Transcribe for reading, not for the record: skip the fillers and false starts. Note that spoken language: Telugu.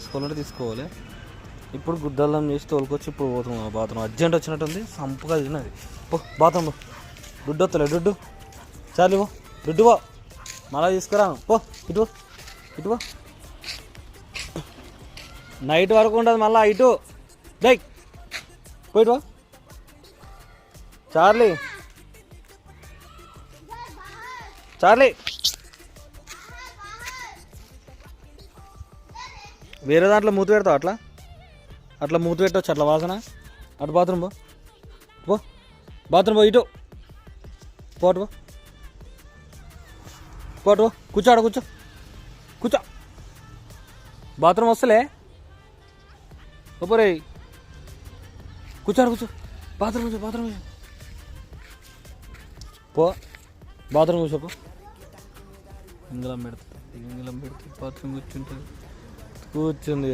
తీసుకోవాలంటే తీసుకోవాలి. ఇప్పుడు గుద్దల్లం చేసి తోలుకొచ్చి ఇప్పుడు పోతున్నాం బాత్రూమ్. అర్జెంట్ వచ్చినట్టుంది, సంపుగా తిన్నది. పో బాత్రూమ్, దుడ్డు వస్తలే, దుడ్డు చాలు పో, దుడ్డు పో, మళ్ళీ తీసుకురాను పో. ఇటు ఇటు నైట్ వరకు ఉంటుంది మళ్ళీ. ఇటు డై పోయిటు చార్లీ, చార్లీ వేరే దాంట్లో మూత పెడతావు, అట్లా అట్లా మూత పెట్టవచ్చు, అట్లా వాసన. అటు బాత్రూమ్ పో, బాత్రూమ్ పో, ఇటు పోటు పోటు కూర్చో, ఆడ కూర్చో, కూర్చో. బాత్రూమ్ వస్తలే ఒప్పరే, కూర్చోడు కూర్చో, బాత్రూమ్ కూర్చో, బాత్రూమ్ కూర్చో పో, బాత్రూమ్ కూర్చోపో. ఇంగళం పెడుతుంది బాత్రూమ్ కూర్చుంటుంది, కూర్చుంది.